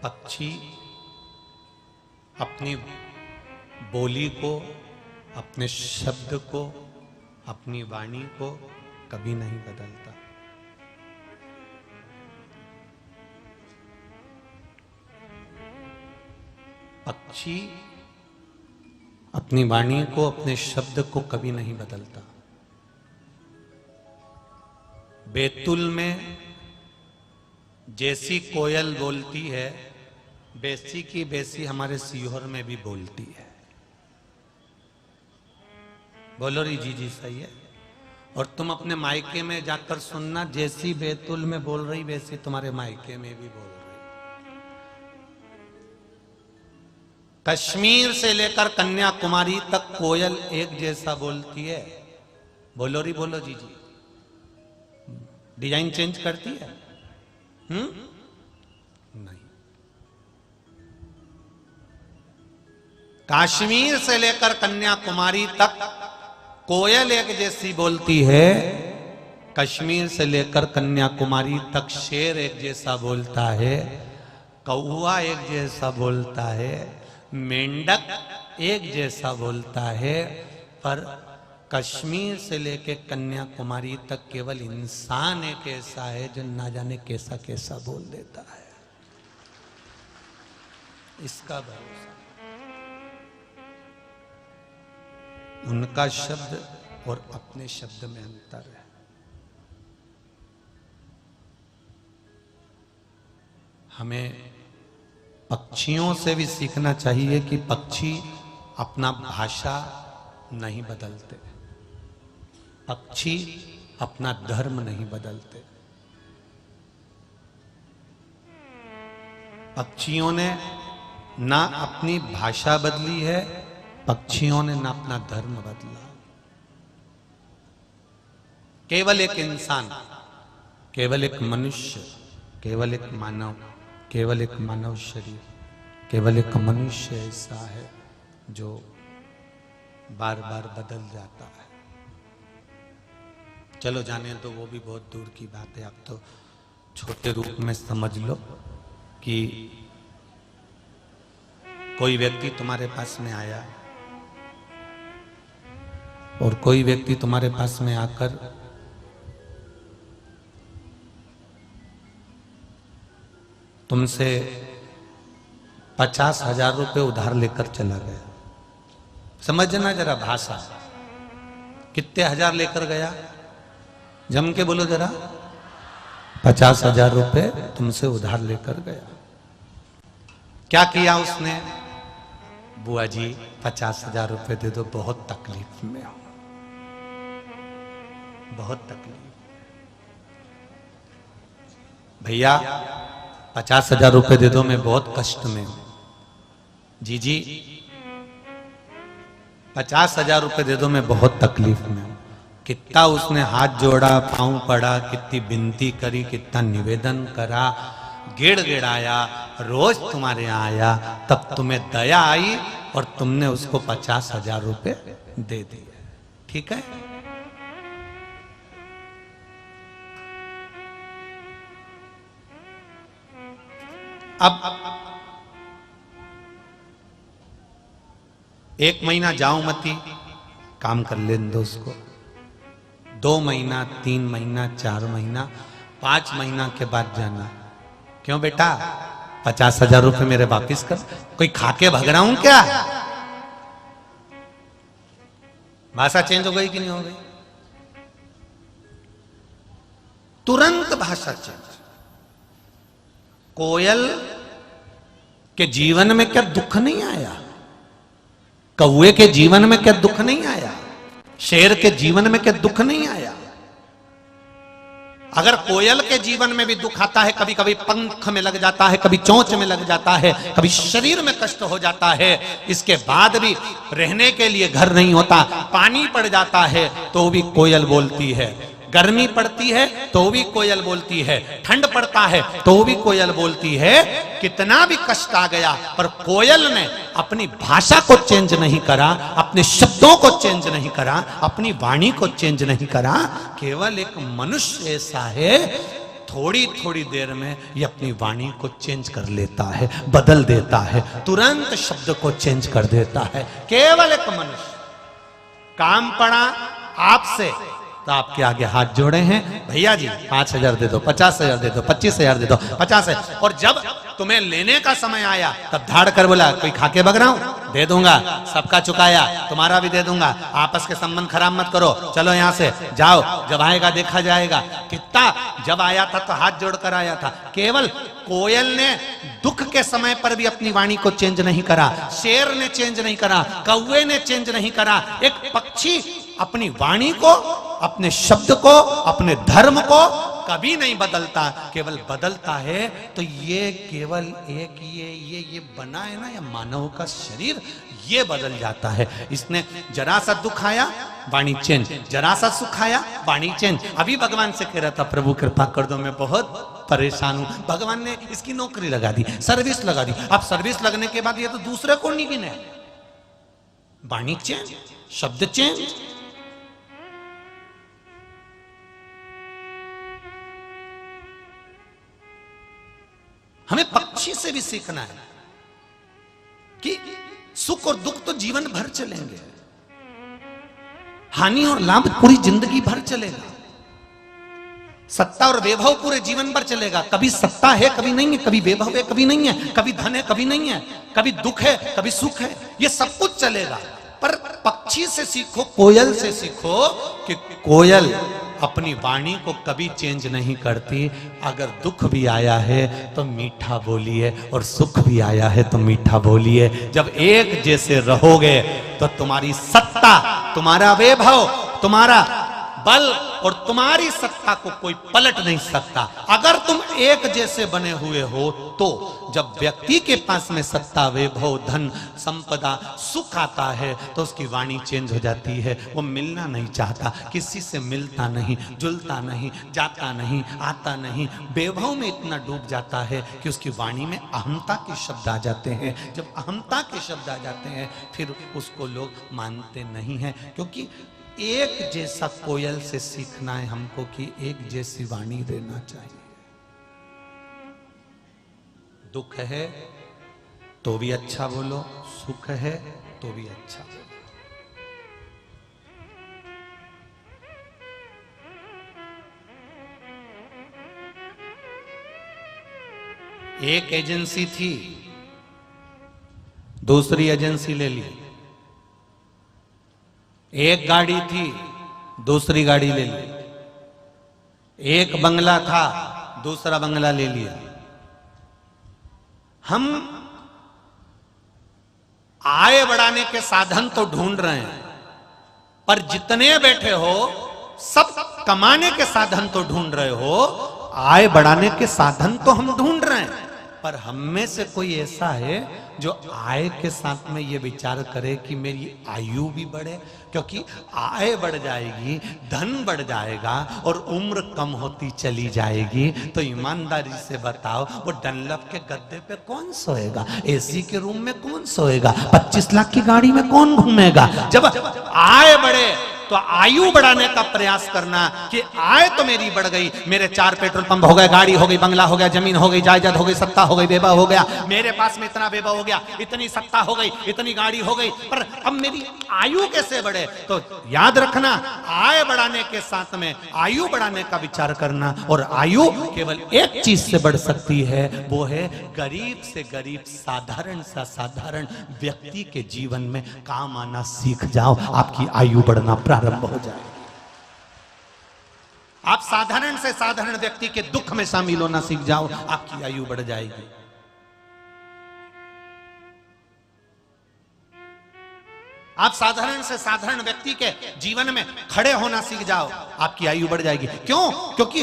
पक्षी अपनी बोली को, अपने शब्द को, अपनी वाणी को कभी नहीं बदलता। पक्षी अपनी वाणी को, अपने शब्द को कभी नहीं बदलता। बैतूल में जैसी कोयल बोलती है, वैसी की वैसी हमारे सीहोर में भी बोलती है। बोलो री जी सही है। और तुम अपने मायके में जाकर सुनना, जैसी बैतूल में बोल रही वैसी तुम्हारे मायके में भी बोल रही। कश्मीर से लेकर कन्याकुमारी तक कोयल एक जैसा बोलती है। बोलो री बोलो जी। डिजाइन चेंज करती है? नहीं। कश्मीर से लेकर कन्याकुमारी तक कोयल एक जैसी बोलती है। कश्मीर से लेकर कन्याकुमारी तक शेर एक जैसा बोलता है, कौवा एक जैसा बोलता है, मेंढक एक जैसा बोलता है। पर कश्मीर से लेकर कन्याकुमारी तक केवल इंसान एक ऐसा है जो ना जाने कैसा कैसा बोल देता है। इसका भरोसा। उनका शब्द और अपने शब्द में अंतर है। हमें पक्षियों से भी सीखना चाहिए कि पक्षी अपना भाषा नहीं बदलते, पक्षी अपना धर्म नहीं बदलते। पक्षियों ने ना अपनी भाषा बदली है, पक्षियों ने ना अपना धर्म बदला। केवल एक इंसान, केवल एक मनुष्य, केवल एक मानव, केवल एक मानव शरीर, केवल एक मनुष्य ऐसा है जो बार बार बदल जाता है। चलो जाने तो वो भी बहुत दूर की बात है। आप तो छोटे रूप में समझ लो कि कोई व्यक्ति तुम्हारे पास में आया और कोई व्यक्ति तुम्हारे पास में आकर तुमसे 50,000 रुपए उधार लेकर चला गया। समझना जरा भाषा, कितने हजार लेकर गया? जम के बोलो जरा। 50,000 रुपए तुमसे उधार लेकर गया। क्या किया उसने? बुआ जी 50,000 रुपए दे दो, बहुत तकलीफ में हूं, बहुत तकलीफ। भैया 50,000 रुपए दे दो, मैं बहुत कष्ट में हूं। जी 50,000 रुपए दे दो, मैं बहुत तकलीफ में हूं। कितना उसने हाथ जोड़ा, पांव पड़ा, कितनी विनती करी, कितना निवेदन करा, गिड़गिड़ाया, रोज तुम्हारे यहाँ आया, तब तुम्हें दया आई और तुमने उसको 50,000 रुपए दे दिए। ठीक है? अब 1 महीना जाओ मती, काम कर लेने दो उसको। 2 महीना, 3 महीना, 4 महीना, 5 महीना के बाद जाना। क्यों बेटा 50,000 रुपए मेरे वापिस कर? कोई खाके भग रहा हूं क्या? भाषा चेंज हो गई कि नहीं हो गई? तुरंत भाषा चेंज। कोयल के जीवन में क्या दुख नहीं आया? कौवे के जीवन में क्या दुख नहीं आया? शेर के जीवन में क्या दुख नहीं आया? अगर कोयल के जीवन में भी दुख आता है, कभी कभी पंख में लग जाता है, कभी चोंच में लग जाता है, कभी शरीर में कष्ट हो जाता है, इसके बाद भी रहने के लिए घर नहीं होता, पानी पड़ जाता है तो भी कोयल बोलती है, गर्मी पड़ती है तो भी कोयल बोलती है, ठंड पड़ता है तो भी कोयल बोलती है। कितना भी कष्ट आ गया पर कोयल ने अपनी भाषा को चेंज नहीं करा, अपने शब्दों को चेंज नहीं करा, अपनी वाणी को चेंज नहीं करा। केवल एक मनुष्य ऐसा है, थोड़ी थोड़ी देर में ये अपनी वाणी को चेंज कर लेता है, बदल देता है, तुरंत शब्द को चेंज कर देता है। केवल एक मनुष्य काम पड़ा आपसे तो आपके आगे हाथ जोड़े हैं, भैया जी 5,000 दे दो, 50,000 दे दो, 25,000 दे दो, 50 है। और जब तुम्हें लेने का समय आया तब धाड़ कर बोला कोई खाके बग रहा हूं, दे दूंगा, सबका चुकाया, तुम्हारा भी दे दूंगा, आपस के संबंध खराब मत करो, चलो यहां से जाओ, जब आएगा देखा जाएगा। कितना जब आया था तो हाथ जोड़कर आया था। केवल कोयल ने दुख के समय पर भी अपनी वाणी को चेंज नहीं करा, शेर ने चेंज नहीं करा, कौवे ने चेंज नहीं करा। एक पक्षी अपनी वाणी को, अपने शब्द को, अपने धर्म को कभी नहीं बदलता। केवल बदलता है तो ये केवल एक ये बना है ना, या मानव का शरीर, ये बदल जाता है। इसने जरा सा दुख आया वाणी चेंज, जरा सा सुख आया वाणी चेंज। अभी भगवान से कह रहा था प्रभु कृपा कर दो, मैं बहुत परेशान हूं। भगवान ने इसकी नौकरी लगा दी, सर्विस लगा दी। अब सर्विस लगने के बाद ये तो दूसरे को नहीं गिने, वाणी चेंज, शब्द चेंज। हमें पक्षी से भी सीखना है कि सुख और दुख तो जीवन भर चलेंगे, हानि और लाभ पूरी जिंदगी भर चलेगा, सत्ता और वैभव पूरे जीवन भर चलेगा। कभी सत्ता है कभी नहीं है, कभी वैभव है कभी नहीं है, कभी धन है कभी नहीं है, कभी दुख है कभी सुख है, ये सब कुछ चलेगा। पर पक्षी से सीखो, कोयल से सीखो कि कोयल अपनी वाणी को कभी चेंज नहीं करती। अगर दुख भी आया है तो मीठा बोलिए, और सुख भी आया है तो मीठा बोलिए। जब एक जैसे रहोगे तो तुम्हारी सत्ता, तुम्हारा वैभव, तुम्हारा बल और तुम्हारी सत्ता को कोई पलट नहीं सकता। अगर तुम एक जैसे बने हुए हो तो जब व्यक्ति के पास में सत्ता, वैभव, धन, संपदा, सुख आता है तो उसकी वाणी चेंज हो जाती है। वो मिलना नहीं चाहता, किसी से मिलता नहीं, जुलता नहीं, जाता नहीं, आता नहीं, वैभव में इतना डूब जाता है कि उसकी वाणी में अहंता के शब्द आ जाते हैं। जब अहंता के शब्द आ जाते हैं फिर उसको लोग मानते नहीं हैं, क्योंकि एक जैसा कोयल से सीखना है हमको कि एक जैसी वाणी देना चाहिए। दुख है तो भी अच्छा बोलो, सुख है तो भी अच्छा बोलो। एक एजेंसी थी, दूसरी एजेंसी ले ली। एक गाड़ी थी, दूसरी गाड़ी ले ली। एक बंगला था, दूसरा बंगला ले लिया। हम आय बढ़ाने के साधन तो ढूंढ रहे हैं, पर जितने बैठे हो सब कमाने के साधन तो ढूंढ रहे हो, आय बढ़ाने के साधन तो हम ढूंढ रहे हैं। पर हम में से कोई ऐसा है जो आय के साथ में ये विचार करे कि मेरी आयु भी बढ़े? क्योंकि आय बढ़ जाएगी, धन बढ़ जाएगा और उम्र कम होती चली जाएगी। तो ईमानदारी से बताओ, वो डनलप के गद्दे पे कौन सोएगा? एसी के रूम में कौन सोएगा? 25 लाख की गाड़ी में कौन घूमेगा? जब आय बढ़े तो आयु बढ़ाने का प्रयास करना कि आय तो मेरी बढ़ गई, मेरे 4 पेट्रोल पंप हो गए, गाड़ी हो गई, बंगला हो गया, जमीन हो गई, जायदाद हो गई, सत्ता हो गई, वैभव हो गया, मेरे पास में इतना वैभव हो गया, इतनी सत्ता हो गई, इतनी गाड़ी हो गई, पर अब मेरी आयु कैसे बढ़े? तो याद रखना, आय बढ़ाने के साथ में आयु बढ़ाने का विचार करना। और आयु केवल एक चीज से बढ़ सकती है, वो है गरीब से गरीब, साधारण सा साधारण व्यक्ति के जीवन में काम आना सीख जाओ, आपकी आयु बढ़ना प्रारंभ हो जाए। आप साधारण से साधारण व्यक्ति के दुख में शामिल होना सीख जाओ, आपकी आयु बढ़ जाएगी। आप साधारण से साधारण व्यक्ति के जीवन में खड़े होना सीख जाओ, आपकी आयु बढ़ जाएगी। क्यों? क्योंकि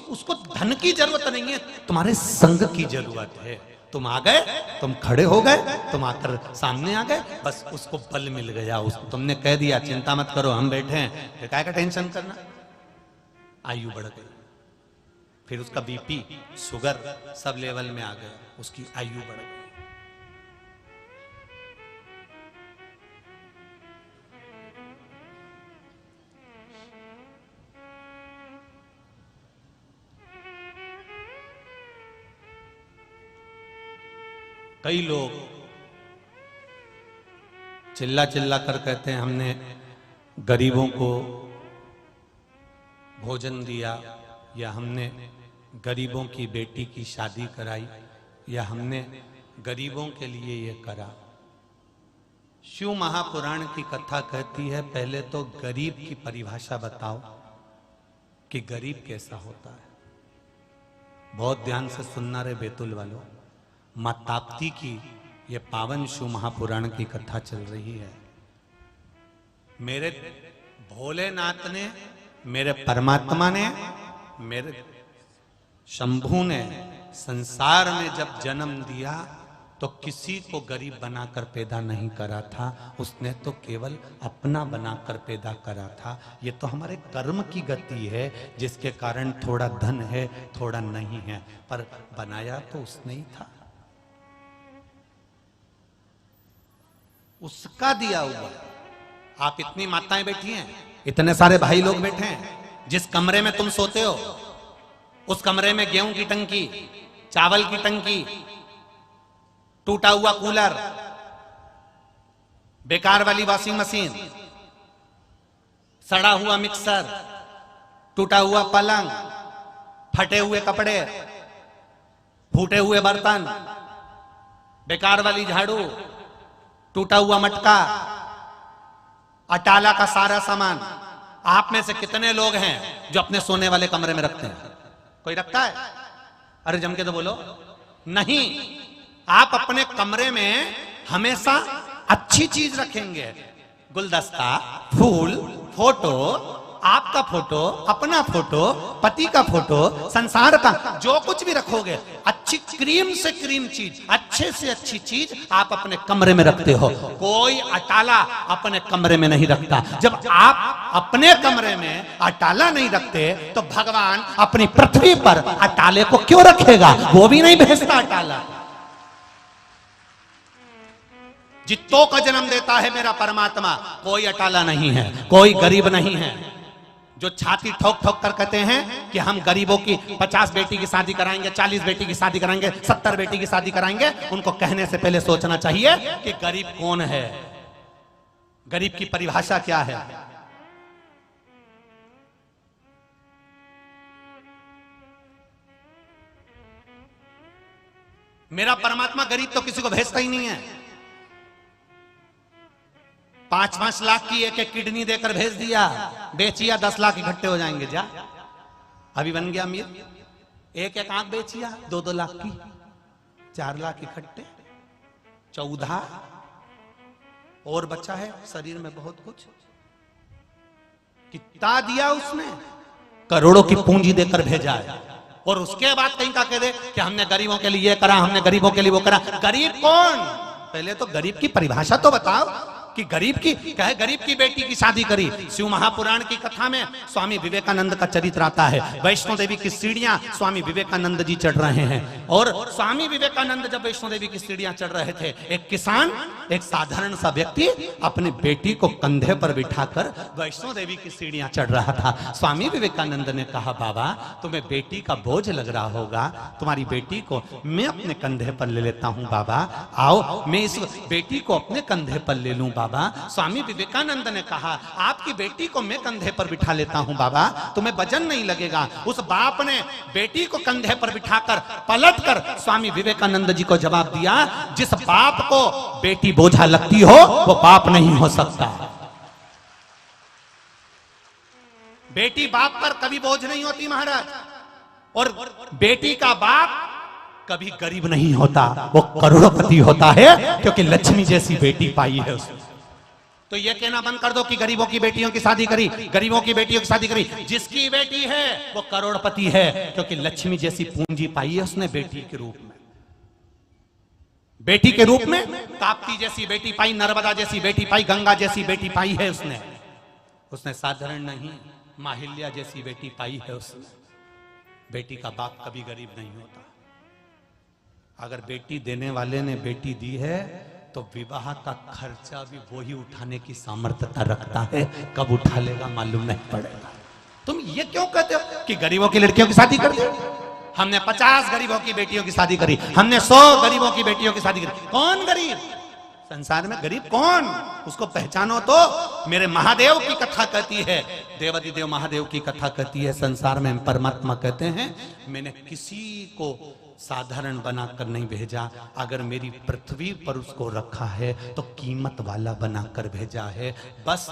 उसको धन की जरूरत नहीं है, तुम्हारे संग की जरूरत है। तुम आ गए, तुम खड़े हो गए, तुम आकर सामने आ गए, बस उसको बल मिल गया। उसको तुमने कह दिया चिंता मत करो, हम बैठे हैं, फिर काय का टेंशन करना? आयु बढ़ गई। फिर उसका बीपी, शुगर सब लेवल में आ गया, उसकी आयु बढ़ गई। कई लोग चिल्ला चिल्ला कर कहते हैं हमने गरीबों को भोजन दिया, या हमने गरीबों की बेटी की शादी कराई, या हमने गरीबों के लिए ये करा। शिव महापुराण की कथा कहती है पहले तो गरीब की परिभाषा बताओ कि गरीब कैसा होता है। बहुत ध्यान से सुनना रे बैतुल वालों, मां ताप्ती की ये पावन शिव महापुराण की कथा चल रही है। मेरे भोलेनाथ ने, मेरे परमात्मा ने, मेरे शंभू ने संसार में जब जन्म दिया तो किसी को गरीब बनाकर पैदा नहीं करा था, उसने तो केवल अपना बनाकर पैदा करा था। ये तो हमारे कर्म की गति है जिसके कारण थोड़ा धन है थोड़ा नहीं है, पर बनाया तो उसने ही था, उसका दिया हुआ। आप इतनी माताएं बैठी हैं, इतने सारे भाई लोग बैठे हैं, जिस कमरे में तुम सोते हो उस कमरे में गेहूं की टंकी, चावल की टंकी, टूटा हुआ कूलर, बेकार वाली वॉशिंग मशीन, सड़ा हुआ मिक्सर, टूटा हुआ पलंग, फटे हुए कपड़े, फूटे हुए बर्तन, बेकार वाली झाड़ू, टूटा हुआ मटका, अटाला का सारा सामान। आप में से कितने लोग हैं जो अपने सोने वाले कमरे में रखते हैं? कोई रखता है? अरे जम के तो बोलो। नहीं, आप अपने कमरे में हमेशा अच्छी चीज रखेंगे। गुलदस्ता, फूल, फोटो, आपका फोटो, अपना फोटो, पति का फोटो, संसार का जो कुछ भी रखोगे, अच्छी क्रीम से क्रीम चीज, अच्छे से अच्छी चीज आप अपने कमरे में रखते हो। कोई अटाला अपने कमरे में नहीं रखता। जब आप अपने कमरे में अटाला नहीं रखते तो भगवान अपनी पृथ्वी पर अटाले को क्यों रखेगा? वो भी नहीं भेजता अटाला। जित्तों का जन्म देता है मेरा परमात्मा, कोई अटाला नहीं है, कोई गरीब नहीं है। जो छाती ठोक ठोक कर कहते हैं कि हम गरीबों की 50 बेटी की शादी कराएंगे, 40 बेटी की शादी कराएंगे, 70 बेटी की शादी कराएंगे, उनको कहने से पहले सोचना चाहिए कि गरीब कौन है, गरीब की परिभाषा क्या है। मेरा परमात्मा गरीब तो किसी को भेजता ही नहीं है। 5-5 लाख की एक एक किडनी देकर भेज दिया, बेचिया 10 लाख इकट्ठे हो जाएंगे। जा अभी बन गया अमीर, एक एक आंख बेचिया 2-2 लाख की, 4 लाख इकट्ठे, 14 और बचा है शरीर में बहुत कुछ। कितना दिया उसने? करोड़ों की पूंजी देकर भेजा है। और उसके बाद कहीं का कह दे कि हमने गरीबों के लिए ये करा, हमने गरीबों के लिए वो करा। गरीब कौन? पहले तो गरीब की परिभाषा तो बताओ कि गरीब की क्या है। गरीब की बेटी की शादी करी। शिव महापुराण की कथा में स्वामी विवेकानंद का चरित्र आता है। वैष्णो देवी की सीढ़ियां स्वामी विवेकानंद जी चढ़ रहे हैं, और स्वामी विवेकानंद जब वैष्णो देवी की सीढ़ियां चढ़ रहे थे, एक किसान, एक साधारण सा व्यक्ति अपनी बेटी को कंधे पर बिठाकर वैष्णो देवी की सीढ़ियां चढ़ रहा था। स्वामी विवेकानंद ने कहा, बाबा तुम्हें बेटी का बोझ लग रहा होगा, तुम्हारी बेटी को मैं अपने कंधे पर ले लेता हूं बाबा, आओ मैं इस बेटी को अपने कंधे पर ले लूं बाबा। स्वामी विवेकानंद ने कहा, आपकी बेटी को मैं कंधे पर बिठा लेता हूं बाबा, तुम्हें वजन नहीं लगेगा। उस बाप ने बेटी को कंधे पर बिठाकर पलटकर स्वामी विवेकानंद जी को जवाब दिया, जिस बाप को बेटी बोझा लगती हो वो बाप नहीं हो सकता। बेटी बाप पर कभी बोझ नहीं होती महाराज, और बेटी का बाप कभी गरीब नहीं होता, वो करोड़पति होता है, क्योंकि लक्ष्मी जैसी बेटी पाई है उसने। तो ये कहना बंद कर दो कि गरीबों की बेटियों की शादी करी, गरीबों की बेटियों की शादी करी। जिसकी बेटी है वो करोड़पति है, क्योंकि लक्ष्मी जैसी पूंजी पाई है उसने बेटी के रूप में। बेटी के रूप में ताप्ती जैसी बेटी पाई, नर्मदा जैसी बेटी पाई, गंगा जैसी बेटी पाई है उसने। उसने साधारण नहीं, माहिल्या जैसी बेटी पाई है उसने। बेटी का बाप कभी गरीब नहीं होता। अगर बेटी देने वाले ने बेटी दी है तो विवाह का खर्चा भी वही उठाने की सामर्थ्यता रखता है। कब उठा लेगा मालूम नहीं पड़ेगा। तुम ये क्यों कहते हो कि गरीबों की लड़कियों की शादी कर दो? हमने 50 गरीबों की बेटियों की शादी करी, हमने 100 गरीबों की बेटियों की शादी करी। कौन गरीब? संसार में गरीब कौन? उसको पहचानो तो। मेरे महादेव की कथा कहती है, देवादिदेव महादेव की कथा कहती है, संसार में परमात्मा कहते हैं मैंने किसी को साधारण बनाकर नहीं भेजा, अगर मेरी पृथ्वी पर उसको रखा है तो कीमत वाला बनाकर भेजा है। बस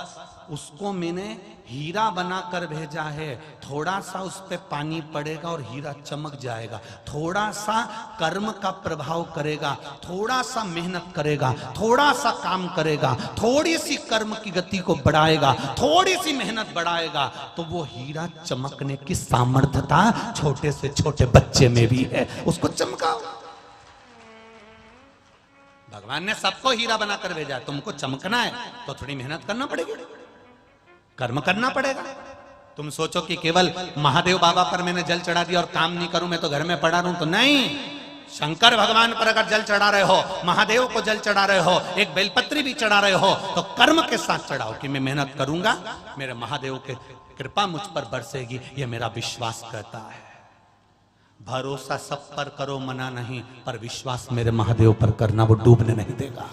उसको मैंने हीरा बनाकर भेजा है। थोड़ा सा उस पे पानी पड़ेगा और हीरा चमक जाएगा, थोड़ा सा कर्म का प्रभाव करेगा, थोड़ा सा मेहनत करेगा, थोड़ा सा काम करेगा, थोड़ी सी कर्म की गति को बढ़ाएगा, थोड़ी सी मेहनत बढ़ाएगा, तो वो हीरा चमकने की सामर्थ्यता छोटे से छोटे बच्चे में भी है। उसको चमकाओ। भगवान ने सबको हीरा बनाकर भेजा, तुमको चमकना है तो थोड़ी मेहनत करना पड़ेगी, कर्म करना पड़ेगा। तुम सोचो कि केवल महादेव बाबा पर मैंने जल चढ़ा दिया और काम नहीं करूं, मैं तो घर में पड़ा रहूं, तो नहीं। शंकर भगवान पर अगर जल चढ़ा रहे हो, महादेव को जल चढ़ा रहे हो, एक बेलपत्री भी चढ़ा रहे हो, तो कर्म के साथ चढ़ाओ कि मैं मेहनत करूंगा, मेरे महादेव की कृपा मुझ पर बरसेगी, यह मेरा विश्वास कहता है। भरोसा सब पर करो, मना नहीं, पर विश्वास मेरे महादेव पर करना, वो डूबने नहीं देगा।